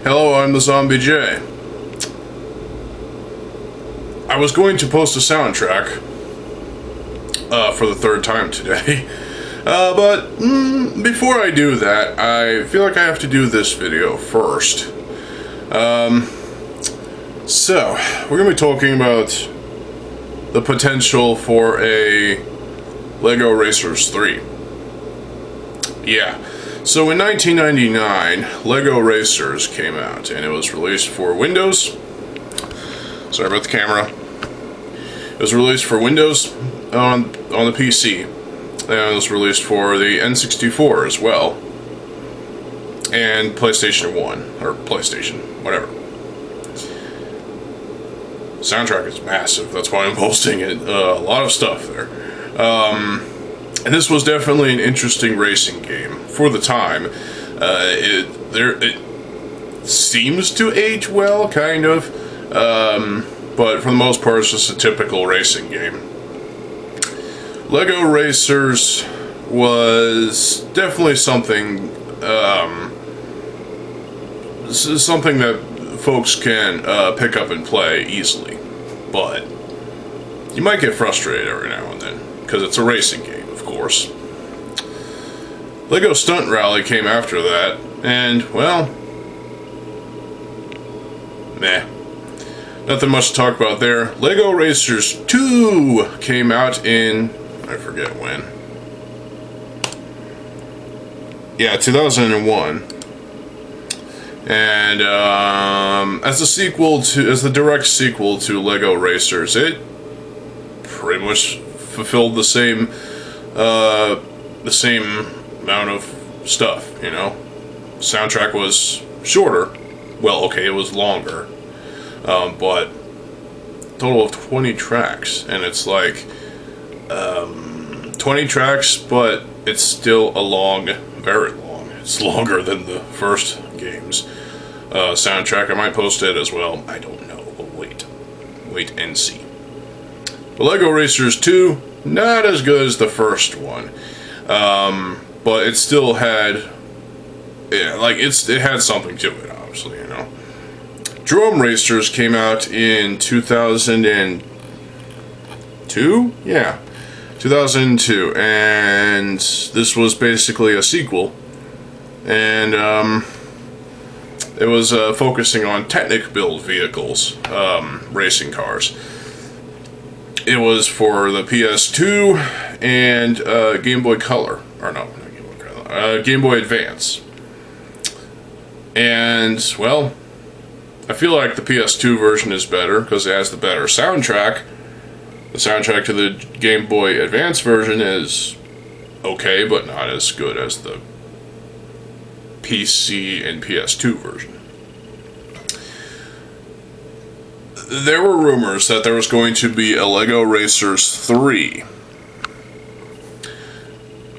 Hello, I'm TheZOMBIEJ. I was going to post a soundtrack for the third time today, but before I do that, I feel like I have to do this video first. So, we're going to be talking about the potential for a LEGO Racers 3. Yeah. So in 1999, LEGO Racers came out, and it was released for Windows. Sorry about the camera. It was released for Windows on the PC, and it was released for the N64 as well, and PlayStation 1, or PlayStation, whatever. Soundtrack is massive, that's why I'm posting it. A lot of stuff there. And this was definitely an interesting racing game for the time. It seems to age well, kind of, but for the most part, it's just a typical racing game. LEGO Racers was definitely something that folks can pick up and play easily, but you might get frustrated every now and then because it's a racing game. Of course. LEGO Stunt Rally came after that, and, well, meh. Nothing much to talk about there. LEGO Racers 2 came out in, I forget when. Yeah, 2001. And, as the direct sequel to LEGO Racers, it pretty much fulfilled the same amount of stuff, you know. Soundtrack was shorter. Well, okay, it was longer. But total of 20 tracks, and it's like 20 tracks, but it's still very long. It's longer than the first game's soundtrack. I might post it as well. I don't know, but wait and see. But LEGO Racers 2, not as good as the first one, but it still had, it had something to it, obviously, you know. Drone Racers came out in 2002? Yeah, 2002, and this was basically a sequel, and it was focusing on Technic-built vehicles, racing cars. It was for the PS2 and Game Boy Color, or no, not Game Boy Color, Game Boy Advance. And, well, I feel like the PS2 version is better because it has the better soundtrack. The soundtrack to the Game Boy Advance version is okay, but not as good as the PC and PS2 version. There were rumors that there was going to be a LEGO Racers 3.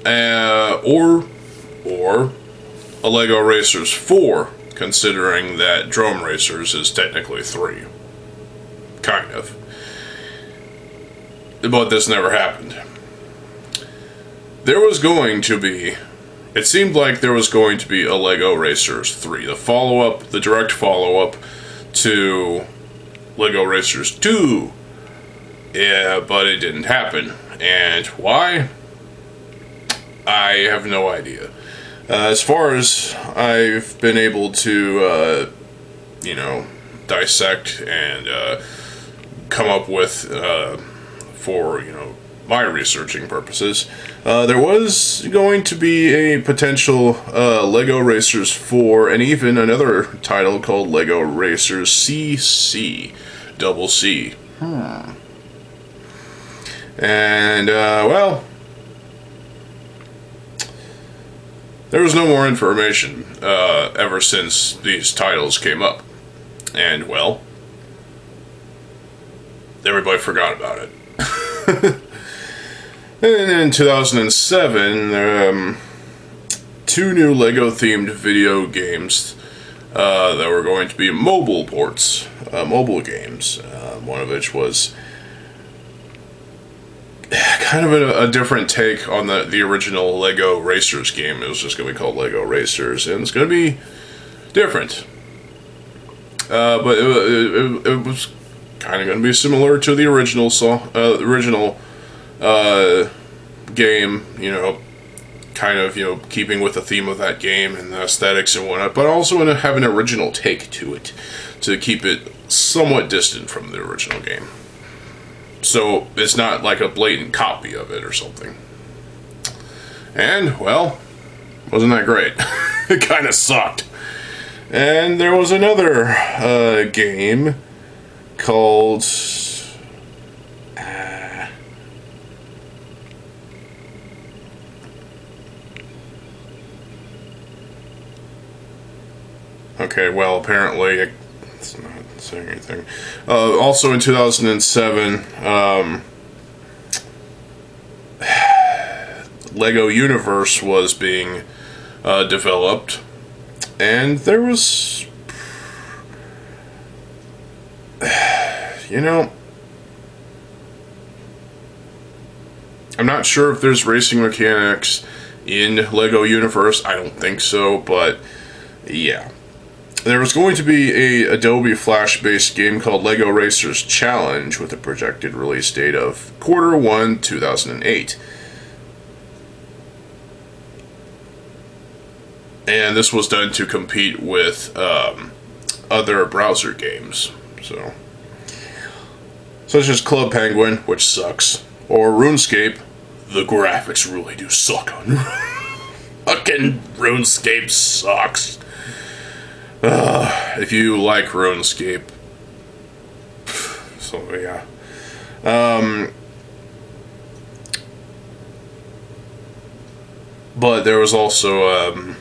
Or a LEGO Racers 4, considering that Drone Racers is technically 3. Kind of. But this never happened. It seemed like there was going to be a LEGO Racers 3. The direct follow-up to LEGO Racers 2. Yeah, but it didn't happen. And why? I have no idea. As far as I've been able to, dissect and come up with for, my researching purposes, there was going to be a potential LEGO Racers 4 and even another title called LEGO Racers CC. Double C. And, well, there was no more information ever since these titles came up. And, well, everybody forgot about it. And in 2007, two new LEGO-themed video games that were going to be mobile ports, mobile games, one of which was kind of a different take on the original LEGO Racers game. It was just going to be called LEGO Racers, and it's going to be different. But it was kind of going to be similar to the original game, you know, kind of, you know, keeping with the theme of that game and the aesthetics and whatnot, but also have an original take to it to keep it somewhat distant from the original game. So it's not like a blatant copy of it or something. And, well, wasn't that great? It kind of sucked. And there was another game called okay, well, apparently it's not saying anything. Also in 2007, Lego Universe was being developed, and there was, you know, I'm not sure if there's racing mechanics in Lego Universe. I don't think so, but yeah. There was going to be a Adobe Flash-based game called Lego Racers Challenge with a projected release date of Q1 2008. And this was done to compete with other browser games, so such as Club Penguin, which sucks, or RuneScape. The graphics really do suck on. Fucking RuneScape sucks. If you like RuneScape, so yeah. But there was also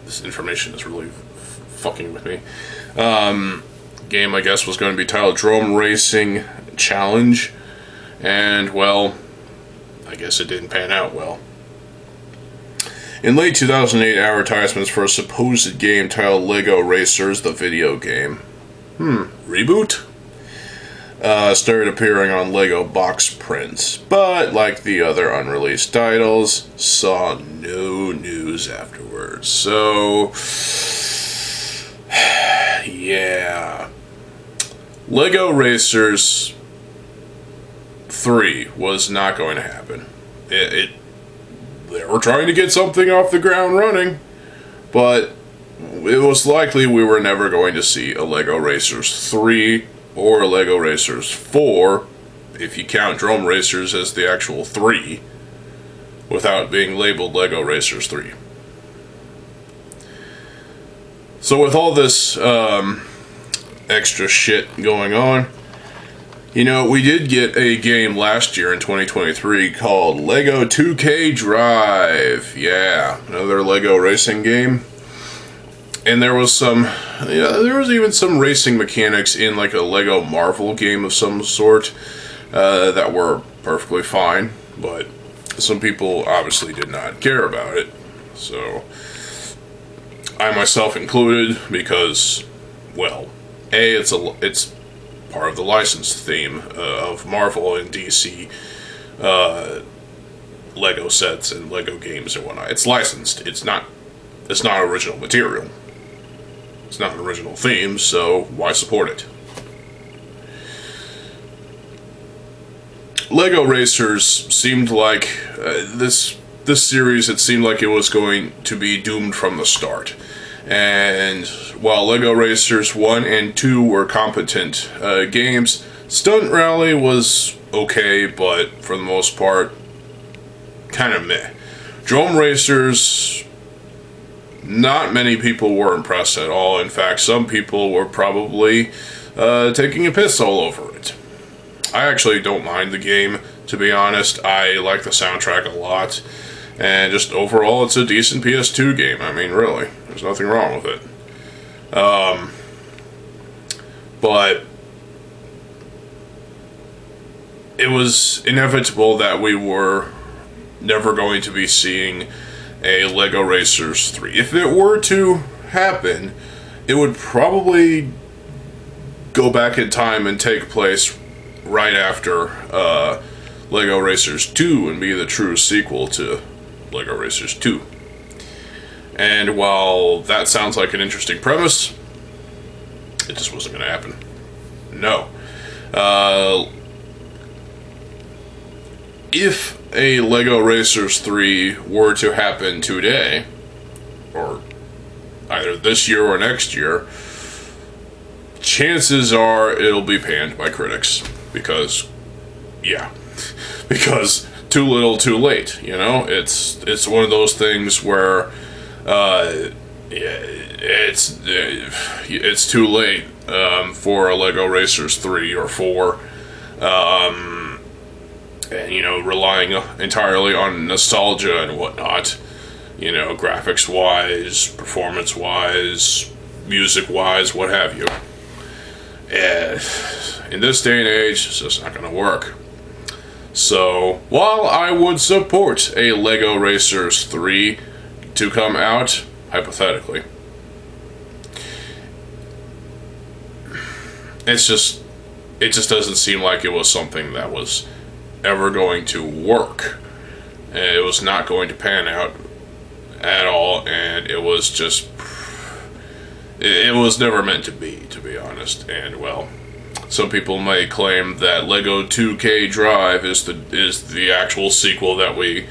this information is really fucking with me. Game, I guess, was going to be titled Drone Racing Challenge, and well, I guess it didn't pan out well. In late 2008, advertisements for a supposed game titled Lego Racers, the video game, reboot, started appearing on Lego box prints, but like the other unreleased titles, saw no news afterwards. So, yeah. Lego Racers 3 was not going to happen. They were trying to get something off the ground running, but it was likely we were never going to see a Lego Racers 3 or a Lego Racers 4, if you count Drone Racers as the actual 3, without being labeled Lego Racers 3. So with all this extra shit going on, you know, we did get a game last year in 2023 called Lego 2K Drive. Yeah, another Lego racing game. And there was there was even some racing mechanics in like a Lego Marvel game of some sort that were perfectly fine, but some people obviously did not care about it. So, I myself included, because, well, A, it's part of the licensed theme of Marvel and DC Lego sets and Lego games and whatnot. It's licensed. It's not original material. It's not an original theme, so why support it? Lego Racers seemed like this series. It seemed like it was going to be doomed from the start. And while Lego Racers 1 and 2 were competent games, Stunt Rally was okay, but for the most part, kind of meh. Drone Racers, not many people were impressed at all. In fact, some people were probably taking a piss all over it. I actually don't mind the game, to be honest. I like the soundtrack a lot. And just overall, it's a decent PS2 game. I mean, really. There's nothing wrong with it. But it was inevitable that we were never going to be seeing a Lego Racers 3. If it were to happen, it would probably go back in time and take place right after Lego Racers 2 and be the true sequel to Lego Racers 2. And while that sounds like an interesting premise, it just wasn't going to happen. No. If a LEGO Racers 3 were to happen today, or either this year or next year, chances are it'll be panned by critics. Because, yeah. Because too little, too late, you know? It's one of those things where it's too late for a LEGO Racers 3 or 4. And, you know, relying entirely on nostalgia and whatnot. You know, graphics-wise, performance-wise, music-wise, what have you. And in this day and age, it's just not going to work. So, while I would support a LEGO Racers 3 to come out, hypothetically, it just doesn't seem like it was something that was ever going to work. It was not going to pan out at all, and it was just, it was never meant to be honest. And well, some people may claim that Lego 2K Drive is the actual sequel that we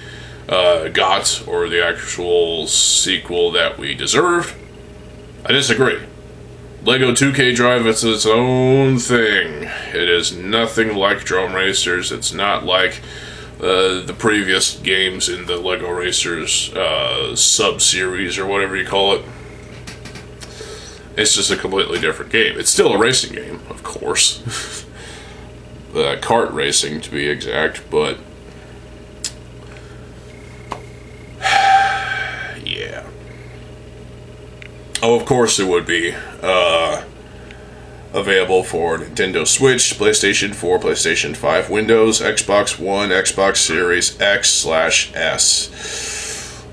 got, or the actual sequel that we deserved. I disagree. Lego 2K Drive is its own thing. It is nothing like Drone Racers. It's not like the previous games in the Lego Racers sub-series, or whatever you call it. It's just a completely different game. It's still a racing game, of course. Kart racing, to be exact, but yeah. Oh, of course it would be available for Nintendo Switch, PlayStation 4, PlayStation 5, Windows, Xbox One, Xbox Series X/S.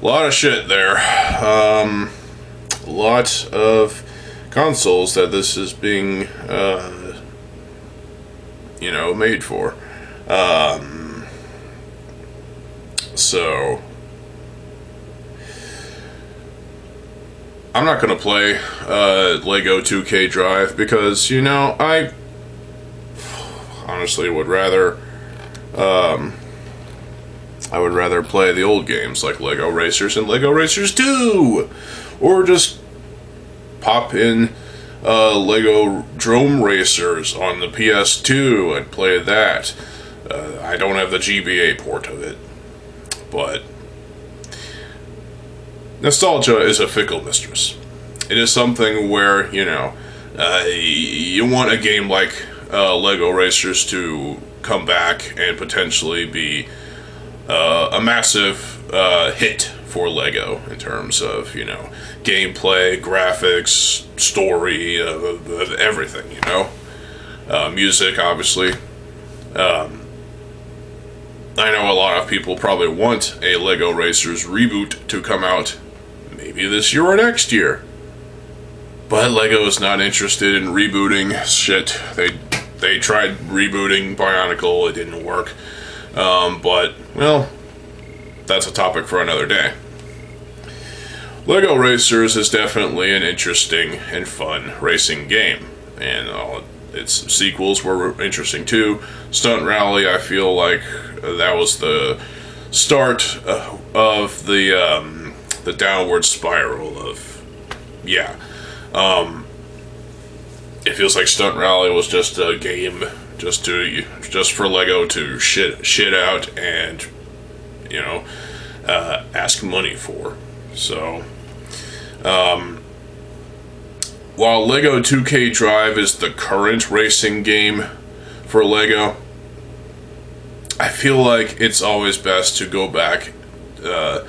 A lot of shit there. A lot of consoles that this is being, you know, made for. So I'm not going to play Lego 2K Drive because, you know, I honestly would rather play the old games like Lego Racers and Lego Racers 2, or just pop in Lego Drone Racers on the PS2 and play that. I don't have the GBA port of it, but nostalgia is a fickle mistress. It is something where, you know, you want a game like Lego Racers to come back and potentially be a massive hit for Lego in terms of, you know, gameplay, graphics, story, everything, you know. Music, obviously. I know a lot of people probably want a Lego Racers reboot to come out maybe this year or next year. But Lego is not interested in rebooting shit. They tried rebooting Bionicle, it didn't work. But, well, that's a topic for another day. Lego Racers is definitely an interesting and fun racing game, and its sequels were interesting too. Stunt Rally, I feel like that was the start of the downward spiral of, yeah. It feels like Stunt Rally was just a game just for Lego to shit out and, you know, ask money for. So, while Lego 2K Drive is the current racing game for Lego, I feel like it's always best to go back to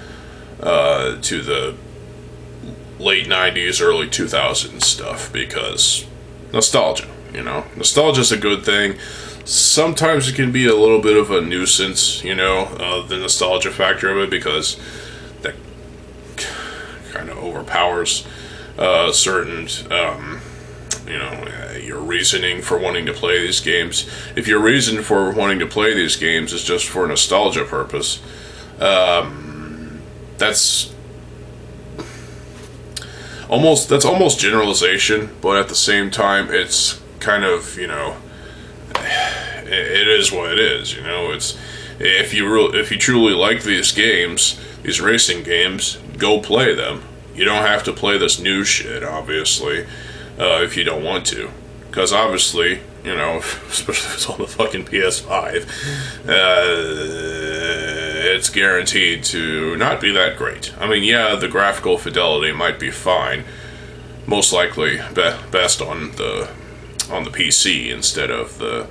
the late 90s, early 2000s stuff, because nostalgia, you know. Nostalgia's a good thing. Sometimes it can be a little bit of a nuisance, you know, the nostalgia factor of it, because that kind of overpowers certain, you know, your reasoning for wanting to play these games. If your reason for wanting to play these games is just for nostalgia purpose, that's that's almost generalization, but at the same time, it's kind of, you know, it is what it is. You know, it's if you truly like these games, these racing games, go play them. You don't have to play this new shit, obviously, if you don't want to, because obviously, you know, especially if it's on the fucking PS5, it's guaranteed to not be that great. I mean, yeah, the graphical fidelity might be fine, most likely best on the PC instead of the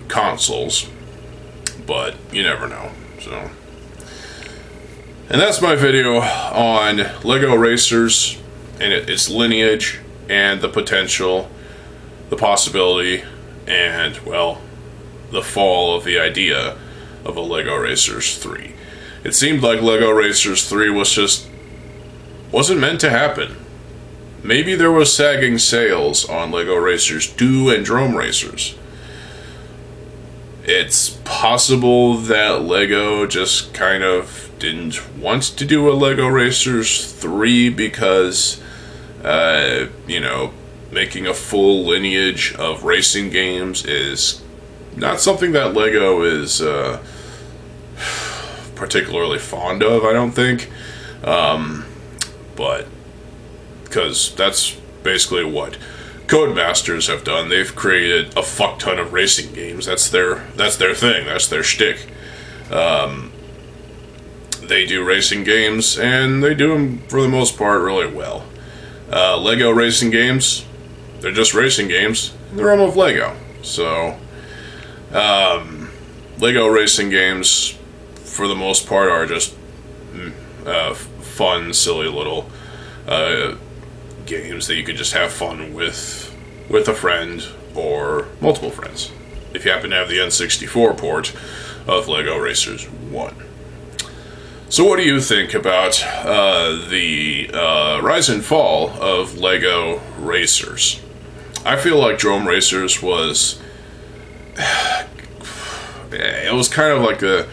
consoles, but you never know. So, and that's my video on LEGO Racers and its lineage and the potential, the possibility, and, well, the fall of the idea of a LEGO Racers 3. It seemed like LEGO Racers 3 wasn't meant to happen. Maybe there was sagging sales on LEGO Racers 2 and Drome Racers. It's possible that LEGO just kind of didn't want to do a LEGO Racers 3 because, you know, making a full lineage of racing games is not something that LEGO is particularly fond of, I don't think. But because that's basically what Codemasters have done. They've created a fuck ton of racing games. That's their thing. That's their shtick. They do racing games, and they do them for the most part really well. LEGO racing games, they're just racing games in the realm of LEGO. So, LEGO racing games, for the most part, are just fun, silly little games that you could just have fun with a friend or multiple friends, if you happen to have the N64 port of LEGO Racers 1. So what do you think about the rise and fall of LEGO Racers? I feel like Drome Racers was... it was kind of like the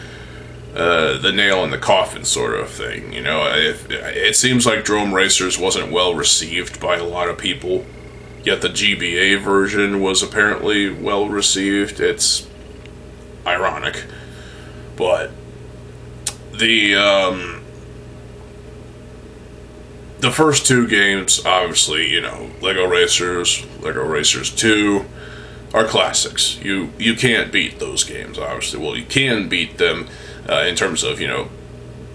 nail in the coffin sort of thing, you know. It seems like Drome Racers wasn't well received by a lot of people, yet the GBA version was apparently well received. It's ironic, but the first two games, obviously, you know, LEGO Racers, LEGO Racers 2, are classics. You can't beat those games, obviously. Well, you can beat them in terms of, you know,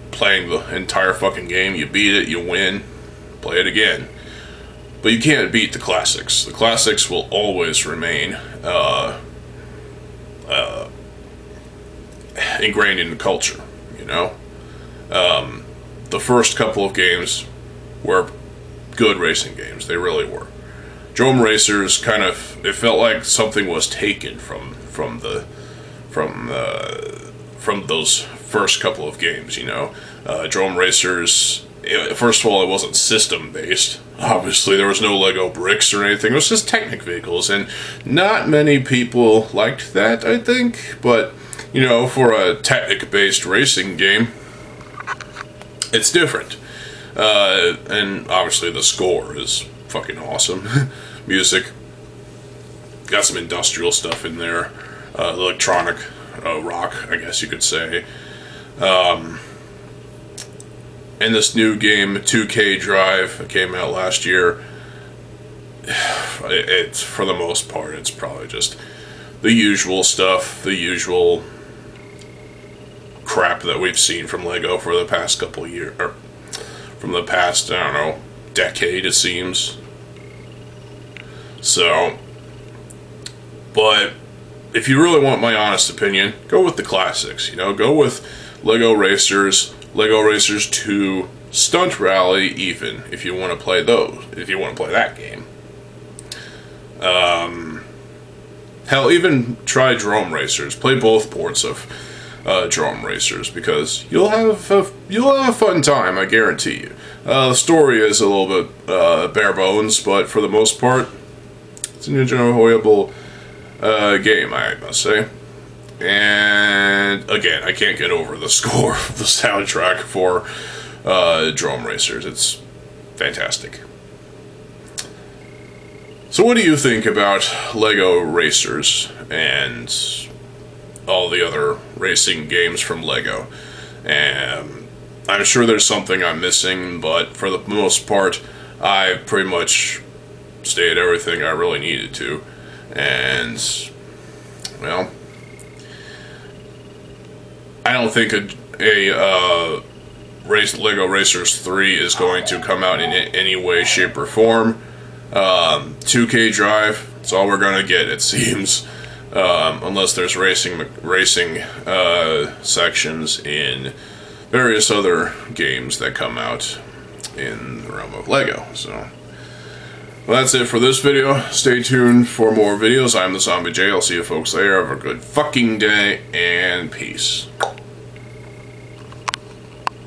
playing the entire fucking game. You beat it, you win, play it again. But you can't beat the classics. The classics will always remain ingrained in the culture, you know? The first couple of games were good racing games. They really were. Drome Racers kind of, it felt like something was taken from those first couple of games, you know. Drome Racers, first of all, it wasn't system based. Obviously, there was no Lego bricks or anything. It was just Technic vehicles, and not many people liked that, I think. But, you know, for a Technic based racing game, it's different. And obviously the score is fucking awesome. Music, got some industrial stuff in there, electronic rock, I guess you could say. And this new game, 2K Drive, that came out last year, it's, for the most part, it's probably just the usual stuff, the usual crap that we've seen from LEGO for the past couple of years, or from the past, I don't know, decade, it seems. So, but if you really want my honest opinion, go with the classics, you know, go with LEGO Racers, LEGO Racers 2, Stunt Rally, even, if you want to play those, if you want to play that game. Hell, even try Drome Racers, play both ports of Drome Racers, because you'll have a fun time, I guarantee you. The story is a little bit bare bones, but for the most part, it's an enjoyable game, I must say. And again, I can't get over the score of the soundtrack for Drome Racers. fantastic. So what do you think about Lego Racers and all the other racing games from Lego? And I'm sure there's something I'm missing, but for the most part, I pretty much stated everything I really needed to. And, well, I don't think a Lego Racers 3 is going to come out in any way, shape, or form. 2K Drive, that's all we're gonna get, it seems, unless there's racing sections in various other games that come out in the realm of Lego. So, well, that's it for this video. Stay tuned for more videos. I'm TheZOMBIEJ. I'll see you folks later. Have a good fucking day, and peace.